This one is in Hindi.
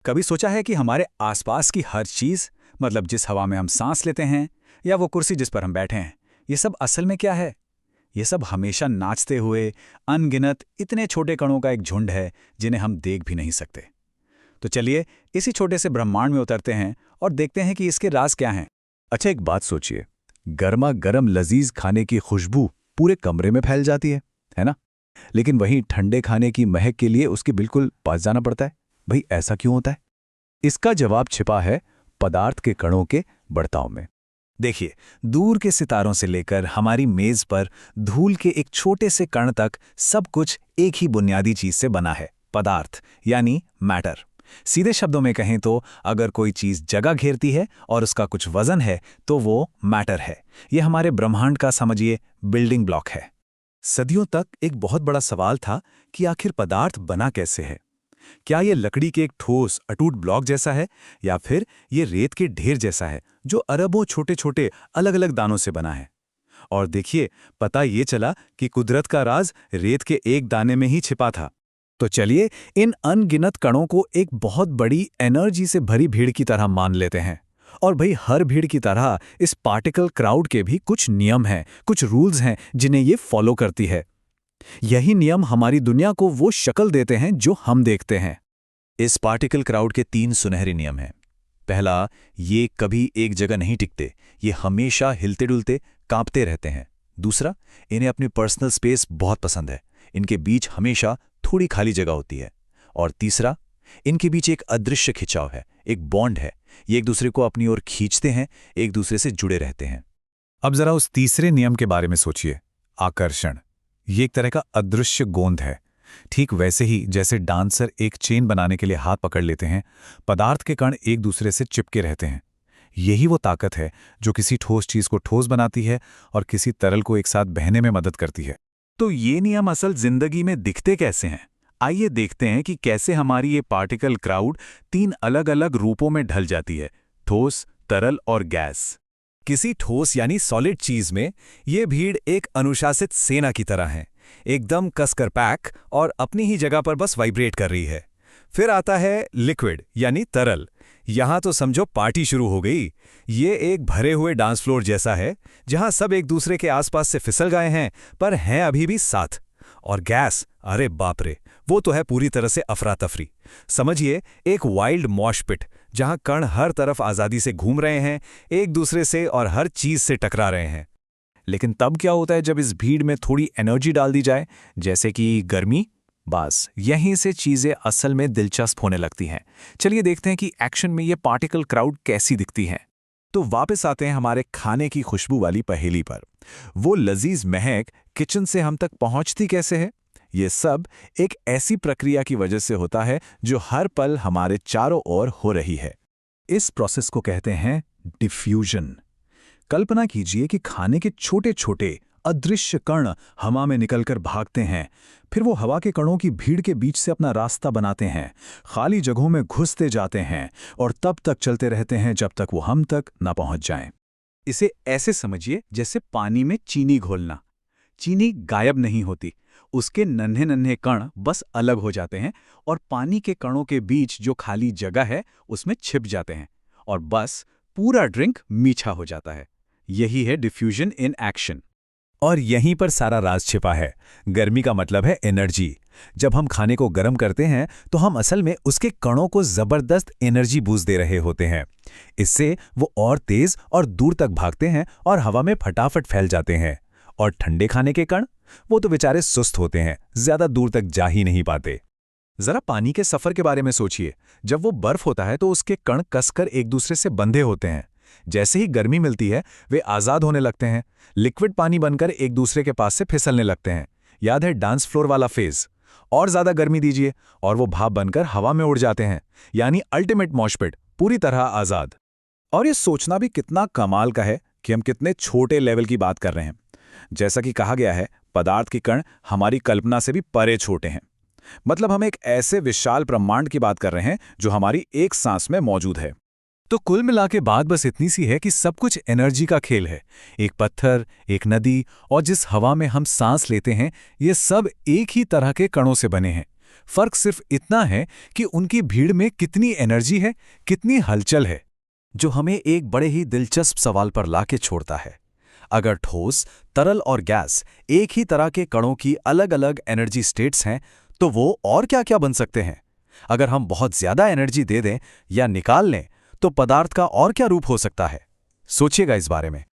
कभी सोचा है कि हमारे आसपास की हर चीज, मतलब जिस हवा में हम सांस लेते हैं या वो कुर्सी जिस पर हम बैठे हैं, ये सब असल में क्या है? ये सब हमेशा नाचते हुए अनगिनत इतने छोटे कणों का एक झुंड है जिन्हें हम देख भी नहीं सकते। तो चलिए इसी छोटे से ब्रह्मांड में उतरते हैं और देखते हैं कि इसके राज क्या हैं। अच्छा, एक बात सोचिए। गर्मा गर्म लजीज खाने की खुशबू पूरे कमरे में फैल जाती है ना? लेकिन वहीं ठंडे खाने की महक के लिए उसके बिल्कुल पास जाना पड़ता है। भाई, ऐसा क्यों होता है? इसका जवाब छिपा है पदार्थ के कणों के बर्ताव में। देखिए, दूर के सितारों से लेकर हमारी मेज पर धूल के एक छोटे से कण तक सब कुछ एक ही बुनियादी चीज से बना है, पदार्थ यानी मैटर। सीधे शब्दों में कहें तो अगर कोई चीज जगह घेरती है और उसका कुछ वजन है तो वो मैटर है। ये हमारे ब्रह्मांड का, समझिए, बिल्डिंग ब्लॉक है। सदियों तक एक बहुत बड़ा सवाल था कि आखिर पदार्थ बना कैसे है। क्या ये लकड़ी के एक ठोस अटूट ब्लॉक जैसा है, या फिर ये रेत के ढेर जैसा है जो अरबों छोटे छोटे अलग अलग दानों से बना है? और देखिए, पता ये चला कि कुदरत का राज रेत के एक दाने में ही छिपा था। तो चलिए इन अनगिनत कणों को एक बहुत बड़ी एनर्जी से भरी भीड़ की तरह मान लेते हैं। और भाई, हर भीड़ की तरह इस पार्टिकल क्राउड के भी कुछ नियम हैं, कुछ रूल्स हैं जिन्हें ये फॉलो करती है। यही नियम हमारी दुनिया को वो शक्ल देते हैं जो हम देखते हैं। इस पार्टिकल क्राउड के 3 सुनहरे नियम हैं। पहला, ये कभी एक जगह नहीं टिकते, ये हमेशा हिलते डुलते, कांपते रहते हैं। दूसरा, इन्हें अपनी पर्सनल स्पेस बहुत पसंद है, इनके बीच हमेशा थोड़ी खाली जगह होती है। और तीसरा, इनके बीच एक अदृश्य खिंचाव है, एक बॉन्ड है, ये एक दूसरे को अपनी ओर खींचते हैं, एक दूसरे से जुड़े रहते हैं। अब जरा उस तीसरे नियम के बारे में सोचिए, आकर्षण। ये एक तरह का अदृश्य गोंद है। ठीक वैसे ही जैसे डांसर एक चेन बनाने के लिए हाथ पकड़ लेते हैं, पदार्थ के कण एक दूसरे से चिपके रहते हैं। यही वो ताकत है जो किसी ठोस चीज को ठोस बनाती है और किसी तरल को एक साथ बहने में मदद करती है। तो ये नियम असल जिंदगी में दिखते कैसे हैं? आइए देखते हैं कि कैसे हमारी ये पार्टिकल क्राउड 3 अलग अलग रूपों में ढल जाती है, ठोस, तरल और गैस। किसी ठोस यानी सॉलिड चीज में ये भीड़ एक अनुशासित सेना की तरह है, एकदम कसकर पैक और अपनी ही जगह पर बस वाइब्रेट कर रही है। फिर आता है लिक्विड यानी तरल। यहां तो समझो पार्टी शुरू हो गई। ये एक भरे हुए डांस फ्लोर जैसा है जहां सब एक दूसरे के आसपास से फिसल गए हैं पर हैं अभी भी साथ। और गैस, अरे बाप रे, वो तो है पूरी तरह से अफरा तफरी। समझिए, एक वाइल्ड मॉश पिट जहां कण हर तरफ आजादी से घूम रहे हैं, एक दूसरे से और हर चीज से टकरा रहे हैं। लेकिन तब क्या होता है जब इस भीड़ में थोड़ी एनर्जी डाल दी जाए, जैसे कि गर्मी? बस यहीं से चीजें असल में दिलचस्प होने लगती हैं। चलिए देखते हैं कि एक्शन में ये पार्टिकल क्राउड कैसी दिखती है। तो वापस आते हैं हमारे खाने की खुशबू वाली पहेली पर। वो लजीज महक किचन से हम तक पहुंचती कैसे है? ये सब एक ऐसी प्रक्रिया की वजह से होता है जो हर पल हमारे चारों ओर हो रही है। इस प्रोसेस को कहते हैं डिफ्यूजन। कल्पना कीजिए कि खाने के छोटे छोटे अदृश्य कण हवा में निकलकर भागते हैं, फिर वो हवा के कणों की भीड़ के बीच से अपना रास्ता बनाते हैं, खाली जगहों में घुसते जाते हैं और तब तक चलते रहते हैं जब तक वो हम तक न पहुंच जाएं। इसे ऐसे समझिए जैसे पानी में चीनी घोलना। चीनी गायब नहीं होती, उसके नन्हे नन्हे कण बस अलग हो जाते हैं और पानी के कणों के बीच जो खाली जगह है उसमें छिप जाते हैं और बस पूरा ड्रिंक मीठा हो जाता है। यही है डिफ्यूजन इन एक्शन। और यहीं पर सारा राज छिपा है। गर्मी का मतलब है एनर्जी। जब हम खाने को गर्म करते हैं तो हम असल में उसके कणों को जबरदस्त एनर्जी बूस्ट दे रहे होते हैं। इससे वो और तेज और दूर तक भागते हैं और हवा में फटाफट फैल जाते हैं। और ठंडे खाने के कण, वो तो बेचारे सुस्त होते हैं, ज्यादा दूर तक जा ही नहीं पाते। जरा पानी के सफर के बारे में सोचिए। जब वो बर्फ होता है तो उसके कण कसकर एक दूसरे से बंधे होते हैं। जैसे ही गर्मी मिलती है वे आजाद होने लगते हैं, लिक्विड पानी बनकर एक दूसरे के पास से फिसलने लगते हैं। याद है डांस फ्लोर वाला फेज? और ज्यादा गर्मी दीजिए और वो भाप बनकर हवा में उड़ जाते हैं, यानी अल्टीमेट मॉशपिट, पूरी तरह आजाद। और ये सोचना भी कितना कमाल का है कि हम कितने छोटे लेवल की बात कर रहे हैं। जैसा कि कहा गया है, पदार्थ के कण हमारी कल्पना से भी परे छोटे हैं। मतलब हम एक ऐसे विशाल ब्रह्मांड की बात कर रहे हैं जो हमारी एक सांस में मौजूद है। तो कुल मिला के बात बस इतनी सी है कि सब कुछ एनर्जी का खेल है। एक पत्थर, एक नदी और जिस हवा में हम सांस लेते हैं, ये सब एक ही तरह के कणों से बने हैं, फर्क सिर्फ इतना है कि उनकी भीड़ में कितनी एनर्जी है, कितनी हलचल है। जो हमें एक बड़े ही दिलचस्प सवाल पर लाके छोड़ता है। अगर ठोस, तरल और गैस एक ही तरह के कणों की अलग-अलग एनर्जी स्टेट्स हैं, तो वो और क्या-क्या बन सकते हैं? अगर हम बहुत ज्यादा एनर्जी दे दें या निकाल लें, तो पदार्थ का और क्या रूप हो सकता है? सोचिएगा इस बारे में।